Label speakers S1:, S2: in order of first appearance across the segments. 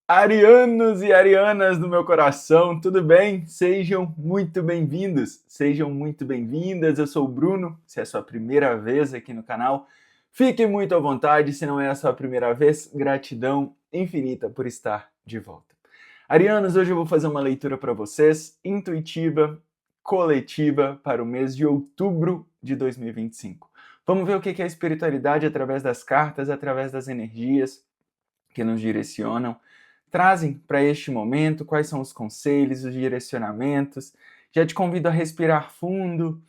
S1: Arianos e arianas do meu coração, tudo bem? Sejam muito bem-vindos, sejam muito bem-vindas. Eu sou o Bruno, se é a sua primeira vez aqui no canal, fique muito à vontade. Se não é a sua primeira vez, gratidão infinita por estar de volta. Arianos, hoje eu vou fazer uma leitura para vocês, intuitiva, coletiva, para o mês de outubro de 2025. Vamos ver o que é a espiritualidade através das cartas, através das energias que nos direcionam, trazem para este momento, quais são os conselhos, os direcionamentos. Já te convido a respirar fundo.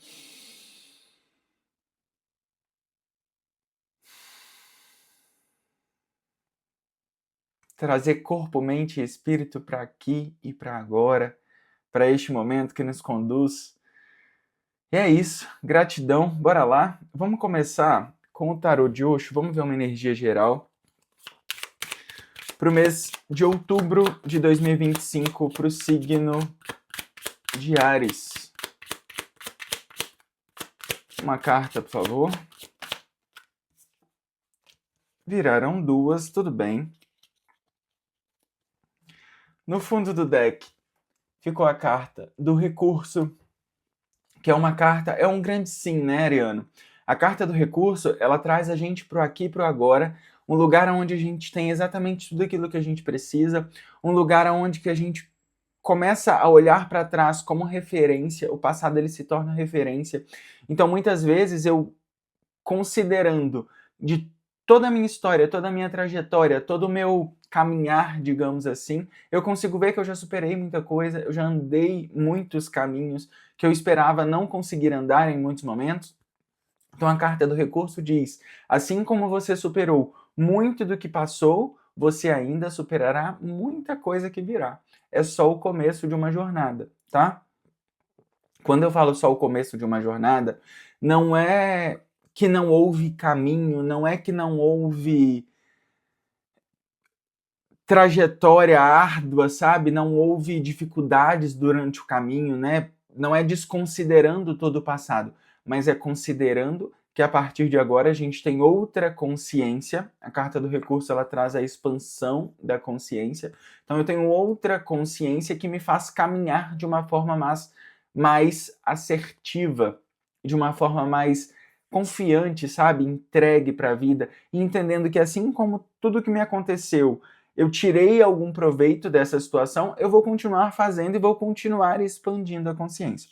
S1: Trazer corpo, mente e espírito para aqui e para agora, para este momento que nos conduz. E é isso, gratidão, bora lá. Vamos começar com o tarô de Osho, vamos ver uma energia geral para o mês de outubro de 2025, para o signo de Áries. Uma carta, por favor. Viraram duas, tudo bem. No fundo do deck ficou a carta do recurso, que é uma carta, é um grande sim, né, Ariano? A carta do recurso, ela traz a gente pro aqui e pro agora, um lugar onde a gente tem exatamente tudo aquilo que a gente precisa, um lugar onde que a gente começa a olhar para trás como referência, o passado ele se torna referência. Então, muitas vezes eu, considerando de toda a minha história, toda a minha trajetória, todo o meu caminhar, digamos assim, eu consigo ver que eu já superei muita coisa, eu já andei muitos caminhos que eu esperava não conseguir andar em muitos momentos. Então a carta do recurso diz: assim como você superou muito do que passou, você ainda superará muita coisa que virá. É só o começo de uma jornada, tá? Quando eu falo só o começo de uma jornada, não é que não houve caminho, não é que não houve trajetória árdua, sabe? Não houve dificuldades durante o caminho, né? Não é desconsiderando todo o passado, mas é considerando que a partir de agora a gente tem outra consciência. A carta do recurso ela traz a expansão da consciência. Então eu tenho outra consciência que me faz caminhar de uma forma mais assertiva, de uma forma mais confiante, sabe? Entregue para a vida e entendendo que assim como tudo que me aconteceu eu tirei algum proveito dessa situação, eu vou continuar fazendo e vou continuar expandindo a consciência.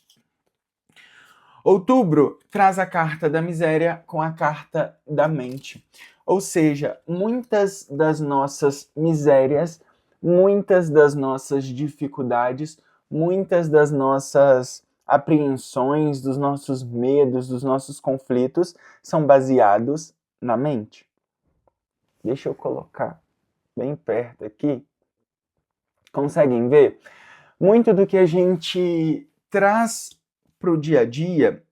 S1: Outubro traz a carta da miséria com a carta da mente. Ou seja, muitas das nossas misérias, muitas das nossas dificuldades, muitas das nossas apreensões, dos nossos medos, dos nossos conflitos são baseados na mente. Deixa eu colocar bem perto aqui. Conseguem ver? Muito do que a gente traz para o dia a dia,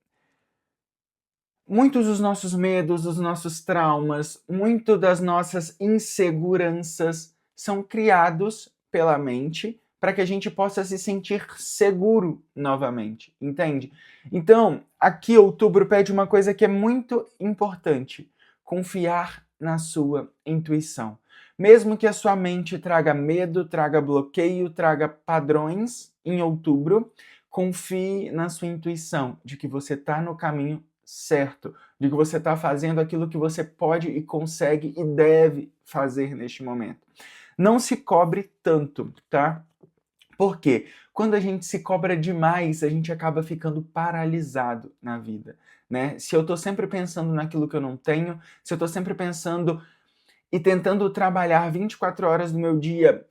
S1: muitos dos nossos medos, dos nossos traumas, muito das nossas inseguranças são criados pela mente para que a gente possa se sentir seguro novamente, entende? Então, aqui outubro pede uma coisa que é muito importante: confiar na sua intuição. Mesmo que a sua mente traga medo, traga bloqueio, traga padrões em outubro, confie na sua intuição de que você está no caminho certo, de que você está fazendo aquilo que você pode e consegue e deve fazer neste momento. Não se cobre tanto, tá? Por quê? Quando a gente se cobra demais, a gente acaba ficando paralisado na vida, né? Se eu tô sempre pensando naquilo que eu não tenho, se eu tô sempre pensando e tentando trabalhar 24 horas do meu dia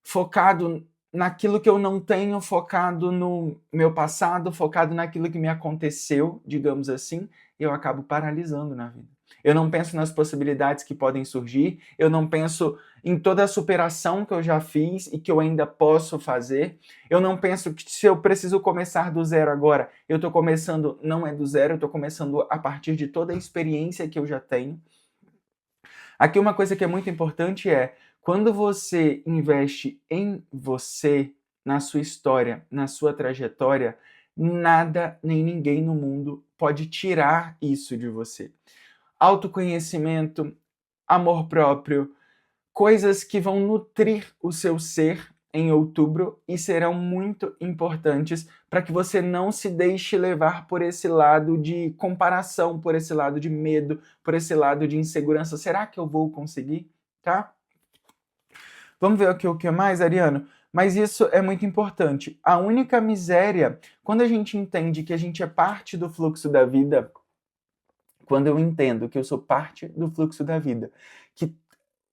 S1: focado naquilo que eu não tenho, focado no meu passado, focado naquilo que me aconteceu, digamos assim, eu acabo paralisando na vida. Eu não penso nas possibilidades que podem surgir, eu não penso em toda a superação que eu já fiz e que eu ainda posso fazer. Eu não penso que se eu preciso começar do zero agora, eu estou começando, não é do zero, eu estou começando a partir de toda a experiência que eu já tenho. Aqui uma coisa que é muito importante é, quando você investe em você, na sua história, na sua trajetória, nada nem ninguém no mundo pode tirar isso de você. Autoconhecimento, amor próprio, coisas que vão nutrir o seu ser em outubro e serão muito importantes para que você não se deixe levar por esse lado de comparação, por esse lado de medo, por esse lado de insegurança. Será que eu vou conseguir? Tá? Vamos ver aqui o que mais, Ariano? Mas isso é muito importante. A única miséria, quando a gente entende que a gente é parte do fluxo da vida, quando eu entendo que eu sou parte do fluxo da vida, que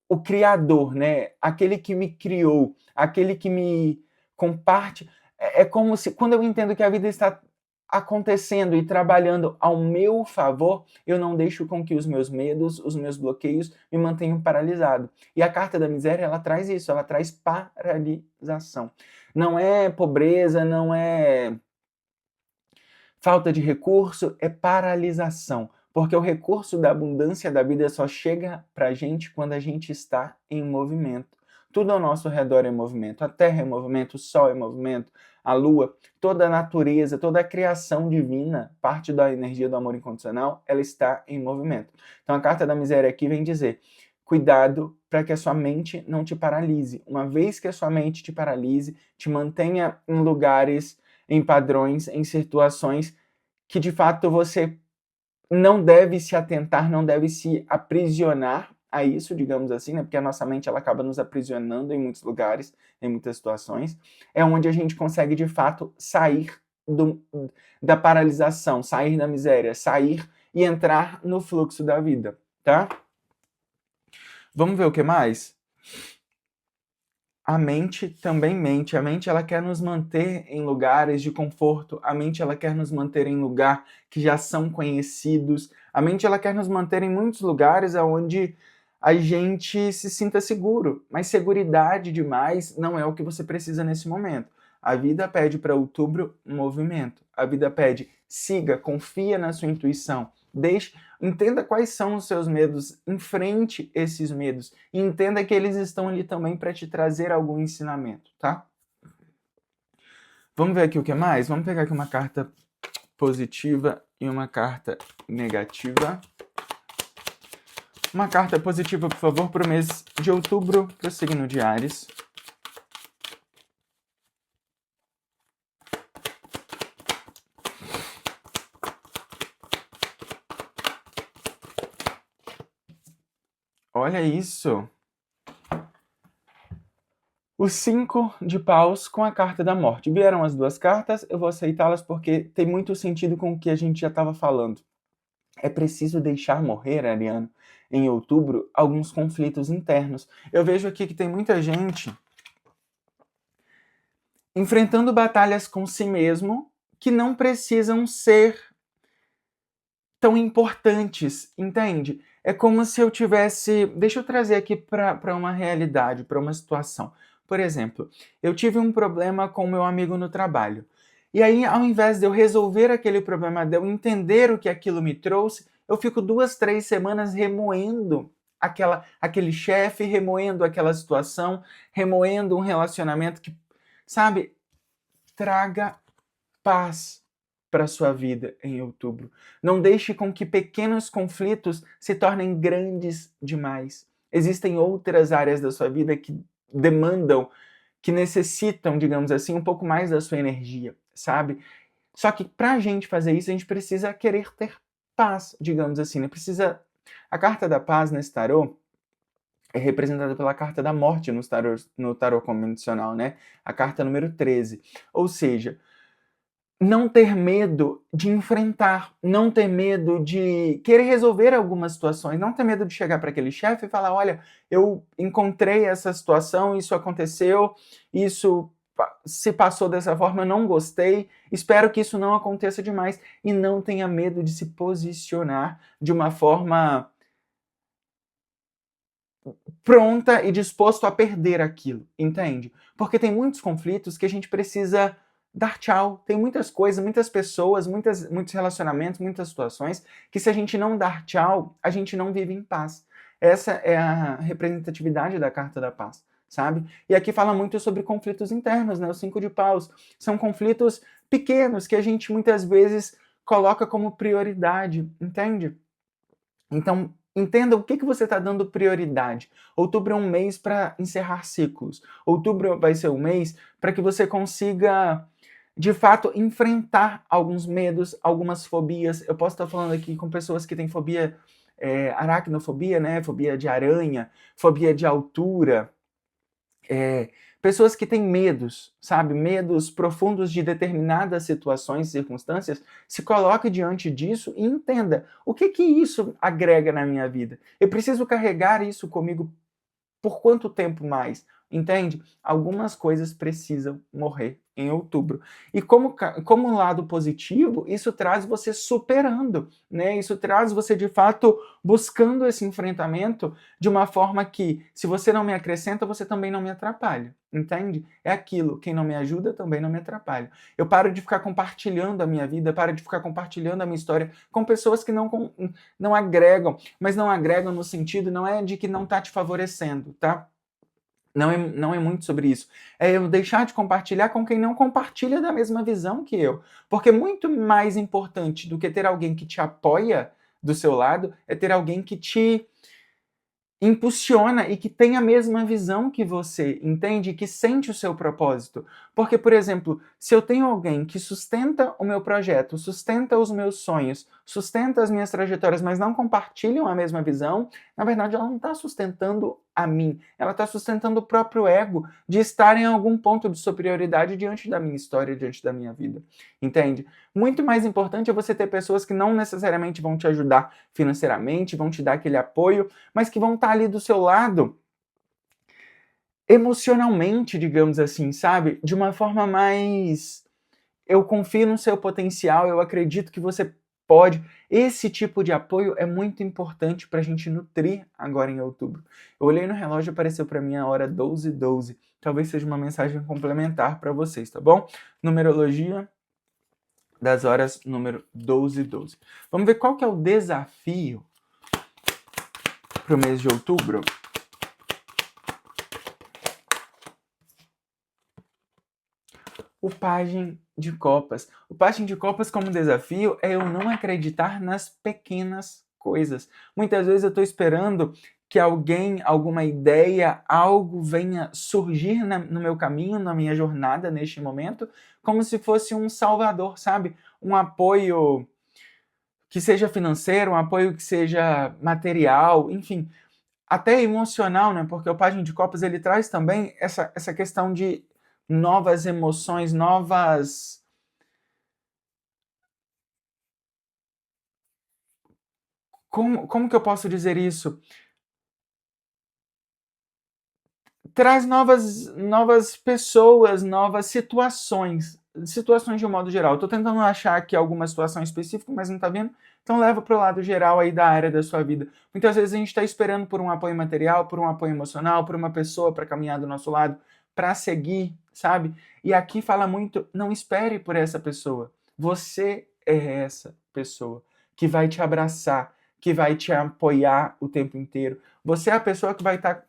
S1: o Criador, né, aquele que me criou, aquele que me comparte, é como se, quando eu entendo que a vida está acontecendo e trabalhando ao meu favor, eu não deixo com que os meus medos, os meus bloqueios me mantenham paralisado. E a carta da miséria, ela traz isso, ela traz paralisação. Não é pobreza, não é falta de recurso, é paralisação. Porque o recurso da abundância da vida só chega pra gente quando a gente está em movimento. Tudo ao nosso redor é movimento. A terra é movimento, o sol é movimento, a lua, toda a natureza, toda a criação divina, parte da energia do amor incondicional, ela está em movimento. Então a carta da miséria aqui vem dizer: cuidado para que a sua mente não te paralise. Uma vez que a sua mente te paralise, te mantenha em lugares, em padrões, em situações que de fato você não deve se atentar, não deve se aprisionar a isso, digamos assim, né? Porque a nossa mente ela acaba nos aprisionando em muitos lugares, em muitas situações. É onde a gente consegue de fato sair da paralisação, sair da miséria, sair e entrar no fluxo da vida, tá? Vamos ver o que mais? A mente também mente. A mente ela quer nos manter em lugares de conforto. A mente ela quer nos manter em lugar que já são conhecidos. A mente ela quer nos manter em muitos lugares onde a gente se sinta seguro. Mas seguridade demais não é o que você precisa nesse momento. A vida pede para outubro movimento. A vida pede siga, confia na sua intuição. Entenda quais são os seus medos, enfrente esses medos e entenda que eles estão ali também para te trazer algum ensinamento, tá? Vamos ver aqui o que mais? Vamos pegar aqui uma carta positiva e uma carta negativa. Uma carta positiva, por favor, para o mês de outubro, para o signo de Áries. Olha isso! O 5 de paus com a carta da morte. Vieram as duas cartas, eu vou aceitá-las porque tem muito sentido com o que a gente já estava falando. É preciso deixar morrer, Ariano, em outubro, alguns conflitos internos. Eu vejo aqui que tem muita gente enfrentando batalhas com si mesmo que não precisam ser tão importantes, entende? É como se eu tivesse... Deixa eu trazer aqui para uma realidade, para uma situação. Por exemplo, eu tive um problema com meu amigo no trabalho. E aí, ao invés de eu resolver aquele problema, de eu entender o que aquilo me trouxe, eu fico 2, 3 semanas remoendo aquele chefe, remoendo aquela situação, remoendo um relacionamento que, sabe, traga paz para sua vida em outubro. Não deixe com que pequenos conflitos se tornem grandes demais. Existem outras áreas da sua vida que demandam, que necessitam, digamos assim, um pouco mais da sua energia, sabe? Só que para a gente fazer isso, a gente precisa querer ter paz, digamos assim, né? Precisa... A carta da paz nesse tarô é representada pela carta da morte no tarô convencional, né? A carta número 13. Ou seja, não ter medo de enfrentar, não ter medo de querer resolver algumas situações, não ter medo de chegar para aquele chefe e falar: olha, eu encontrei essa situação, isso aconteceu, isso se passou dessa forma, eu não gostei, espero que isso não aconteça demais. E não tenha medo de se posicionar de uma forma pronta e disposto a perder aquilo, entende? Porque tem muitos conflitos que a gente precisa dar tchau. Tem muitas coisas, muitas pessoas, muitos relacionamentos, muitas situações que se a gente não dar tchau, a gente não vive em paz. Essa é a representatividade da carta da paz, sabe? E aqui fala muito sobre conflitos internos, né? O 5 de paus. São conflitos pequenos que a gente muitas vezes coloca como prioridade, entende? Então, Entenda o que você está dando prioridade. Outubro é um mês para encerrar ciclos. Outubro vai ser um mês para que você consiga, de fato, enfrentar alguns medos, algumas fobias. Eu posso estar falando aqui com pessoas que têm fobia, aracnofobia, né? Fobia de aranha, fobia de altura, pessoas que têm medos, sabe? Medos profundos de determinadas situações, circunstâncias. Se coloque diante disso e entenda o que isso agrega na minha vida. Eu preciso carregar isso comigo por quanto tempo mais? Entende? Algumas coisas precisam morrer em outubro. E como um lado positivo, isso traz você superando, né? Isso traz você, de fato, buscando esse enfrentamento de uma forma que, se você não me acrescenta, você também não me atrapalha. Entende? É aquilo, quem não me ajuda também não me atrapalha. Eu paro de ficar compartilhando a minha vida, paro de ficar compartilhando a minha história com pessoas que não agregam, mas não agregam no sentido, não é de que não está te favorecendo, tá? Não é muito sobre isso. É eu deixar de compartilhar com quem não compartilha da mesma visão que eu. Porque muito mais importante do que ter alguém que te apoia do seu lado é ter alguém que te impulsiona e que tem a mesma visão que você, entende? Que sente o seu propósito. Porque, por exemplo, se eu tenho alguém que sustenta o meu projeto, sustenta os meus sonhos, sustenta as minhas trajetórias, mas não compartilham a mesma visão, na verdade ela não está sustentando a mim, ela está sustentando o próprio ego de estar em algum ponto de superioridade diante da minha história, diante da minha vida, entende? Muito mais importante é você ter pessoas que não necessariamente vão te ajudar financeiramente, vão te dar aquele apoio, mas que vão estar ali do seu lado emocionalmente, digamos assim, sabe? De uma forma mais... Eu confio no seu potencial, eu acredito que você pode. Esse tipo de apoio é muito importante para a gente nutrir agora em outubro. Eu olhei no relógio e apareceu para mim a hora 12h12. Talvez seja uma mensagem complementar para vocês, tá bom? Numerologia das horas, número 12h12. Vamos ver qual que é o desafio para o mês de outubro? O Pajem de Copas. O Pajem de Copas como desafio é eu não acreditar nas pequenas coisas. Muitas vezes eu estou esperando que alguém, alguma ideia, algo venha surgir no meu caminho, na minha jornada neste momento, como se fosse um salvador, sabe? Um apoio que seja financeiro, um apoio que seja material, enfim, até emocional, né? Porque o Pajem de Copas ele traz também essa questão de novas emoções, novas... Como que eu posso dizer isso? Traz novas pessoas, novas situações de um modo geral. Estou tentando achar aqui alguma situação específica, mas não está vendo? Então leva para o lado geral aí da área da sua vida. Muitas vezes a gente está esperando por um apoio material, por um apoio emocional, por uma pessoa para caminhar do nosso lado, para seguir, sabe? E aqui fala muito, não espere por essa pessoa. Você é essa pessoa que vai te abraçar, que vai te apoiar o tempo inteiro. Você é a pessoa que vai estar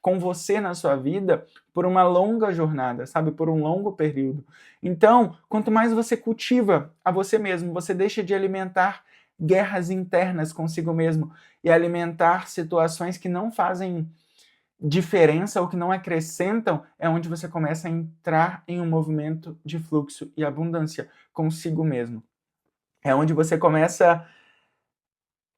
S1: com você na sua vida por uma longa jornada, sabe? Por um longo período. Então, quanto mais você cultiva a você mesmo, você deixa de alimentar guerras internas consigo mesmo e alimentar situações que não fazem diferença ou que não acrescentam, é onde você começa a entrar em um movimento de fluxo e abundância consigo mesmo. É onde você começa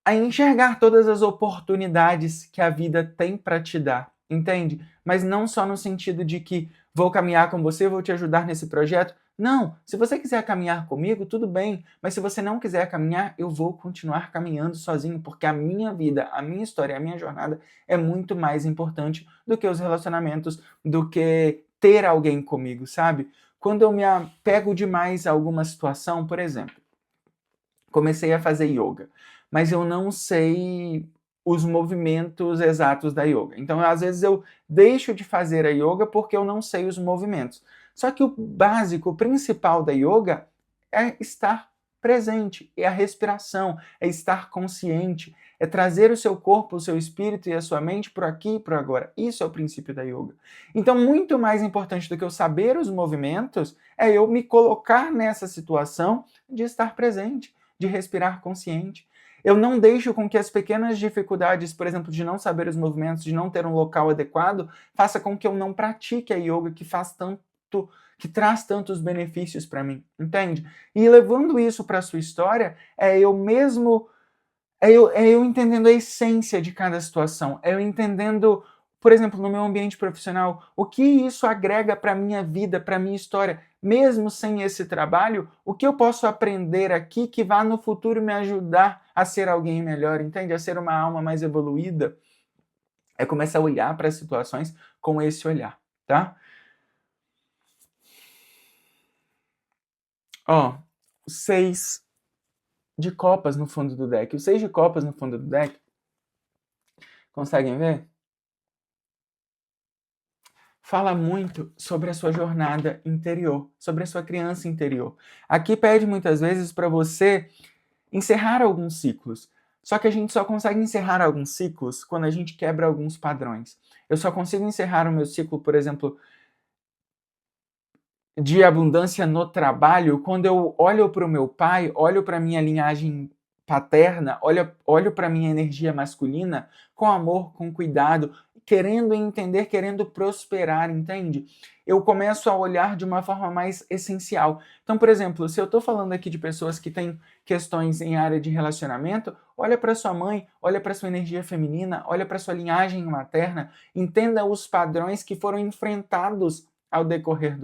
S1: a enxergar todas as oportunidades que a vida tem para te dar, entende? Mas não só no sentido de que vou caminhar com você, vou te ajudar nesse projeto. Não, se você quiser caminhar comigo, tudo bem, mas se você não quiser caminhar, eu vou continuar caminhando sozinho, porque a minha vida, a minha história, a minha jornada é muito mais importante do que os relacionamentos, do que ter alguém comigo, sabe? Quando eu me apego demais a alguma situação, por exemplo, comecei a fazer yoga, mas eu não sei os movimentos exatos da yoga. Então, às vezes eu deixo de fazer a yoga porque eu não sei os movimentos. Só que o básico, o principal da yoga é estar presente, é a respiração, é estar consciente, é trazer o seu corpo, o seu espírito e a sua mente para aqui e para agora. Isso é o princípio da yoga. Então, muito mais importante do que eu saber os movimentos é eu me colocar nessa situação de estar presente, de respirar consciente. Eu não deixo com que as pequenas dificuldades, por exemplo, de não saber os movimentos, de não ter um local adequado, faça com que eu não pratique a yoga que traz tantos benefícios para mim, entende? E levando isso para a sua história, é eu entendendo a essência de cada situação, é eu entendendo, por exemplo, no meu ambiente profissional, o que isso agrega para a minha vida, para a minha história, mesmo sem esse trabalho, o que eu posso aprender aqui que vá no futuro me ajudar a ser alguém melhor, entende? A ser uma alma mais evoluída. É começar a olhar para as situações com esse olhar, tá? Ó, 6 de copas no fundo do deck. Os 6 de copas no fundo do deck, conseguem ver? Fala muito sobre a sua jornada interior, sobre a sua criança interior. Aqui pede muitas vezes para você encerrar alguns ciclos. Só que a gente só consegue encerrar alguns ciclos quando a gente quebra alguns padrões. Eu só consigo encerrar o meu ciclo, por exemplo, de abundância no trabalho quando eu olho para o meu pai, olho para a minha linhagem paterna, olho para a minha energia masculina com amor, com cuidado, querendo entender, querendo prosperar, entende? Eu começo a olhar de uma forma mais essencial. Então, por exemplo, se eu estou falando aqui de pessoas que têm questões em área de relacionamento, olha para sua mãe, olha para sua energia feminina, olha para sua linhagem materna, entenda os padrões que foram enfrentados ao decorrer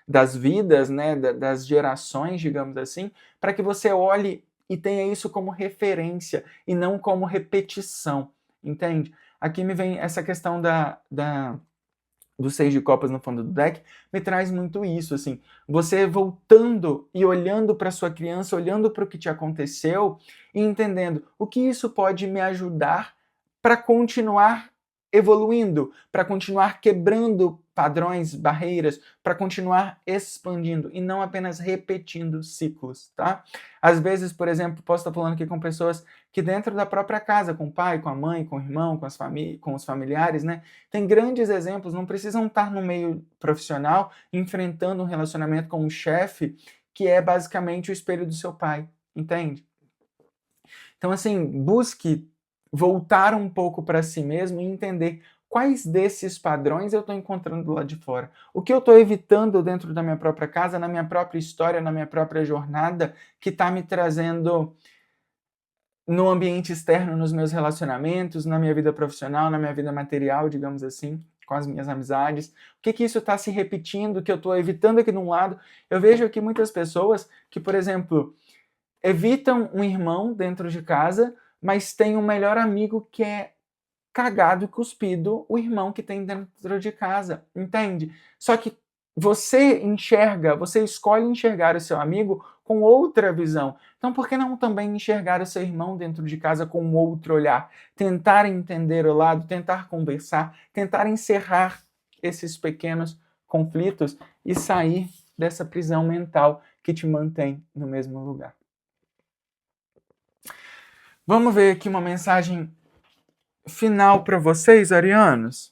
S1: das vidas, né, das gerações, digamos assim, para que você olhe e tenha isso como referência e não como repetição, entende? Aqui me vem essa questão do 6 de copas no fundo do deck, me traz muito isso, assim, você voltando e olhando para sua criança, olhando para o que te aconteceu e entendendo o que isso pode me ajudar para continuar evoluindo, para continuar quebrando padrões, barreiras, para continuar expandindo e não apenas repetindo ciclos, tá? Às vezes, por exemplo, posso estar falando aqui com pessoas que dentro da própria casa, com o pai, com a mãe, com o irmão, com os familiares, né, tem grandes exemplos, não precisam estar no meio profissional enfrentando um relacionamento com um chefe que é basicamente o espelho do seu pai, entende? Então, assim, busque voltar um pouco para si mesmo e entender quais desses padrões eu estou encontrando lá de fora. O que eu estou evitando dentro da minha própria casa, na minha própria história, na minha própria jornada, que está me trazendo no ambiente externo, nos meus relacionamentos, na minha vida profissional, na minha vida material, digamos assim, com as minhas amizades. O que isso está se repetindo, que eu estou evitando aqui de um lado. Eu vejo aqui muitas pessoas que, por exemplo, evitam um irmão dentro de casa, mas tem um melhor amigo que é cagado e cuspido o irmão que tem dentro de casa, entende? Só que você escolhe enxergar o seu amigo com outra visão. Então, por que não também enxergar o seu irmão dentro de casa com um outro olhar? Tentar entender o lado, tentar conversar, tentar encerrar esses pequenos conflitos e sair dessa prisão mental que te mantém no mesmo lugar. Vamos ver aqui uma mensagem final para vocês, arianos.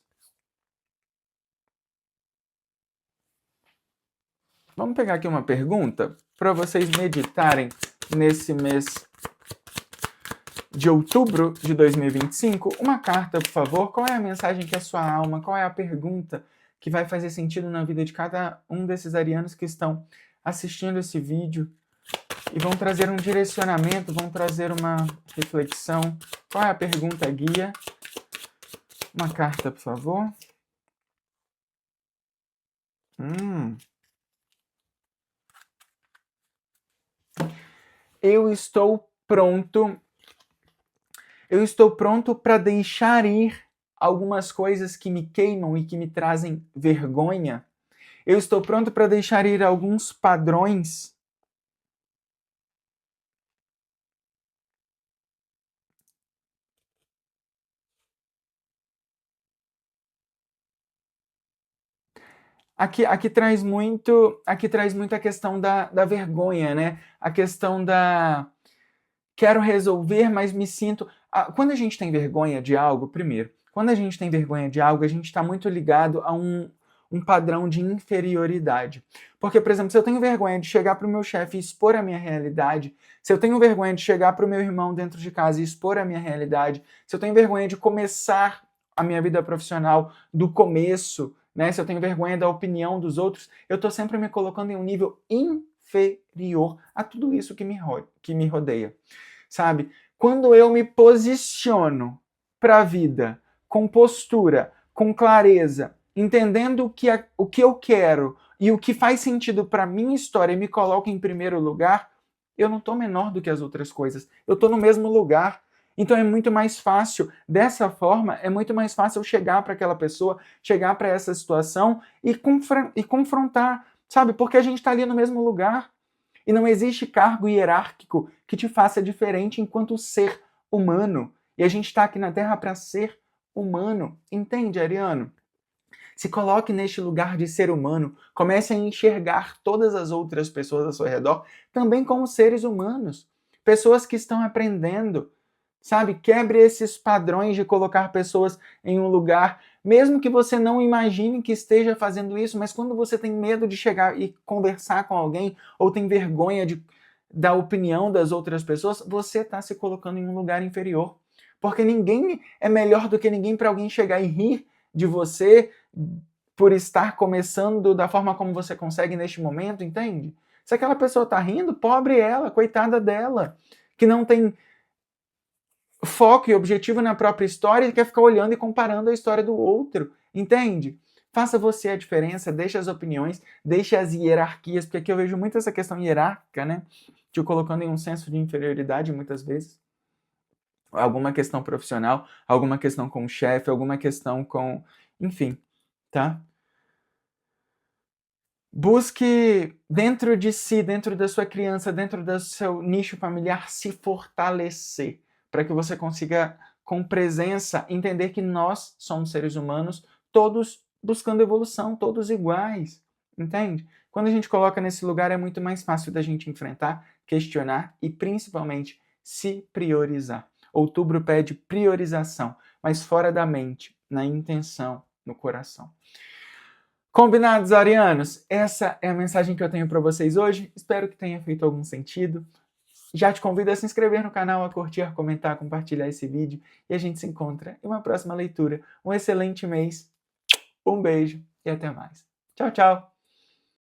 S1: Vamos pegar aqui uma pergunta para vocês meditarem nesse mês de outubro de 2025. Uma carta, por favor. Qual é a mensagem que é a sua alma? Qual é a pergunta que vai fazer sentido na vida de cada um desses arianos que estão assistindo esse vídeo e vão trazer um direcionamento, vão trazer uma reflexão? Qual é a pergunta guia? Uma carta, por favor. Eu estou pronto para deixar ir algumas coisas que me queimam e que me trazem vergonha. Eu estou pronto para deixar ir alguns padrões. Aqui traz muito a questão da vergonha, né? A questão quero resolver, mas me sinto... Quando a gente tem vergonha de algo, primeiro, quando a gente tem vergonha de algo, a gente está muito ligado a um padrão de inferioridade. Porque, por exemplo, se eu tenho vergonha de chegar para o meu chefe e expor a minha realidade, se eu tenho vergonha de chegar para o meu irmão dentro de casa e expor a minha realidade, se eu tenho vergonha de começar a minha vida profissional do começo, né? Se eu tenho vergonha da opinião dos outros, eu estou sempre me colocando em um nível inferior a tudo isso que me rodeia, sabe? Quando eu me posiciono para a vida com postura, com clareza, entendendo o que eu quero e o que faz sentido para minha história e me coloco em primeiro lugar, eu não estou menor do que as outras coisas. Eu estou no mesmo lugar. Então é muito mais fácil, dessa forma, é muito mais fácil eu chegar para aquela pessoa, chegar para essa situação e confrontar, sabe? Porque a gente está ali no mesmo lugar. E não existe cargo hierárquico que te faça diferente enquanto ser humano. E a gente está aqui na Terra para ser humano. Entende, Ariano? Se coloque neste lugar de ser humano, comece a enxergar todas as outras pessoas ao seu redor também como seres humanos. Pessoas que estão aprendendo, sabe? Quebre esses padrões de colocar pessoas em um lugar, mesmo que você não imagine que esteja fazendo isso, mas quando você tem medo de chegar e conversar com alguém, ou tem vergonha da opinião das outras pessoas, você está se colocando em um lugar inferior. Porque ninguém é melhor do que ninguém para alguém chegar e rir de você por estar começando da forma como você consegue neste momento, entende? Se aquela pessoa está rindo, pobre ela, coitada dela, que não tem foco e objetivo na própria história e quer ficar olhando e comparando a história do outro, entende? Faça você a diferença, deixe as opiniões, deixe as hierarquias, porque aqui eu vejo muito essa questão hierárquica, né? Te colocando em um senso de inferioridade muitas vezes. Alguma questão profissional, alguma questão com o chefe, alguma questão com... Enfim, tá? Busque dentro de si, dentro da sua criança, dentro do seu nicho familiar, se fortalecer, para que você consiga, com presença, entender que nós somos seres humanos, todos buscando evolução, todos iguais, entende? Quando a gente coloca nesse lugar, é muito mais fácil da gente enfrentar, questionar e, principalmente, se priorizar. Outubro pede priorização, mas fora da mente, na intenção, no coração. Combinados, arianos? Essa é a mensagem que eu tenho para vocês hoje. Espero que tenha feito algum sentido. Já te convido a se inscrever no canal, a curtir, a comentar, compartilhar esse vídeo. E a gente se encontra em uma próxima leitura. Um excelente mês, um beijo e até mais. Tchau, tchau!